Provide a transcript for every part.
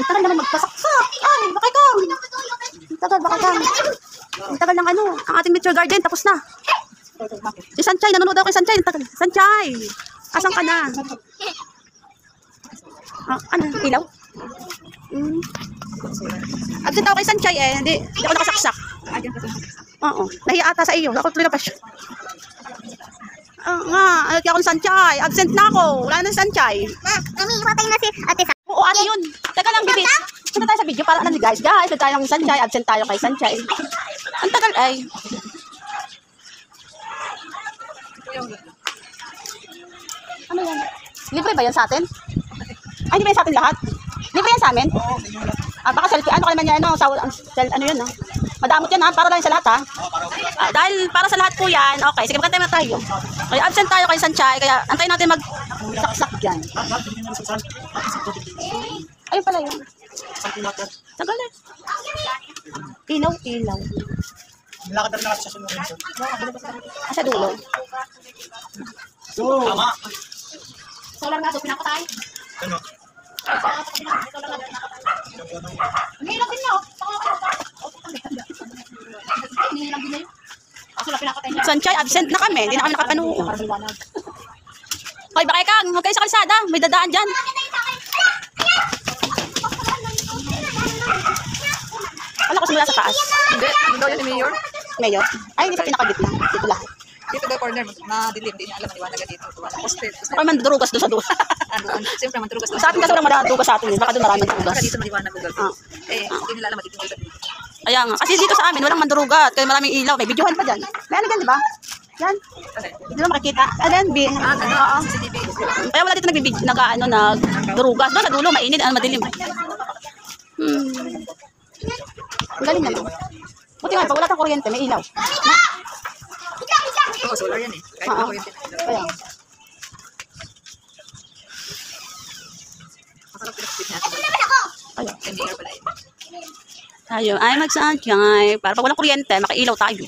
Ang tagal naman magpasaksak. Ay, bakay ka. Ang tagal ng ano, ang ating mature garden, tapos na. Si Sanchay, nanonood ako kay Sanchay. Sanchay, asan ka na? Ano, ilaw? Absent ako kay Sanchay eh, hindi ako nakasaksak. Oo, nahiya ata sa iyo, ako tuloy na pa siya. Nga, ano kaya akong Sanchay, absent na ako, wala na Sanchay. Mami, patay na si ate sa... Oo, ate yun. Teka lang, bibit. Punta tayo sa video para ano guys, punta tayo ng Sanchay, absent tayo kay Sanchay. Ang tagal ay. Ano yan? Libre ba yan sa atin? Ay, hindi ba yan sa atin lahat? Libre yan sa amin? Baka selfie, ano ka naman yan, ano yun, madamot yan ha, para lang sa lahat ha. Dahil para sa lahat po yan, okay, sige magkantay na tayo. Kaya absent tayo kay Sanchay, kaya antayin natin mag-saksak dyan. Ayun pala yun. Tagal eh. Ilaw. Lakad na sa sunod. Sa dulo. Tama. Solar nga doon, pinapatay. Ano? Nilang din na, Sanchay, absent na kami. Hindi na kami nakapanood. Hoy, bakay Kang, huwag kayo sa kalsada. May dadaan dyan. Wala ko simula sa taas. Hindi, hindi daw yun ni Mayor. Mayor? Ay, hindi sa pinakagitna. Dito lahat. Dito daw corner, madilim. Hindi niya alam, maliwanag ka dito. Posted. Ako mandurugas doon sa dulo. Siyempre, maturugas doon. Sa atin kasi walang madrugas sa atin. Baka doon maraming mandurugas. Baka dito maliwanag Google. Hindi nila alam, magiging isa. Kaya nga. Kasi dito sa amin, walang mandurugat. Kaya maraming ilaw. May videohan pa dyan. May ano dyan, di ba? Yan. Dito na makikita. Ayan, oo. Kaya wala dito nagdurugas. Doon sa dulo, mainit, madilim. Ang galing naman. Buti nga, pag wala kang kuryente, may ilaw. Oo, solar yan eh. Kahit ako yun. Kaya. Masarap pinag-speed natin. Ayun. NDR pala yun. Tayo ay mag-Sanchay. Para pag walang kuryente, makailaw tayo.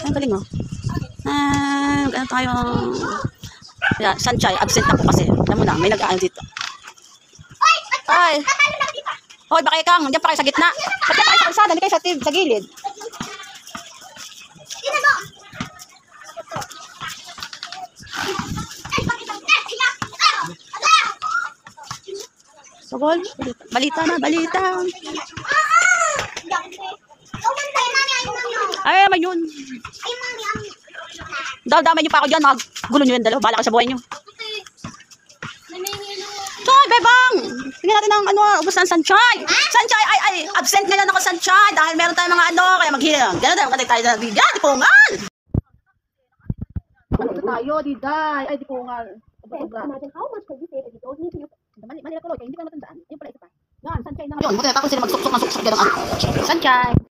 Ang galing oh. Ano tayo? Kaya, Sanchay, absent ako kasi. Alam mo na, may nag-aano dito. Ay! Hoy, bakay Kang, diyan pa kayo sa gitna. Ba't kayo sa kalsada, hindi kayo sa gilid. Sagol, balita na, balita. Ay, man yun. Damay niyo pa ako dyan, gulo nyo yung dalawa. Bahala ka sa buhay nyo. Choy, bebang! Tingnan natin ang ubos ng Sanchay. Sanchay, ay, absent ngayon ako Sanchay. Dahil meron tayong mga kaya maghilang. Gano'n tayo, magkatay tayo ng video. Di pungal! Ano tayo, diday? Ay, di pungal. How much could you save if you don't need to? Manila ko, hindi ka matandaan. Yung pala ito pa. Yan, Sanchay na ngayon. Buti na tapos sila magsuksok ng suksok dyan ang Sanchay.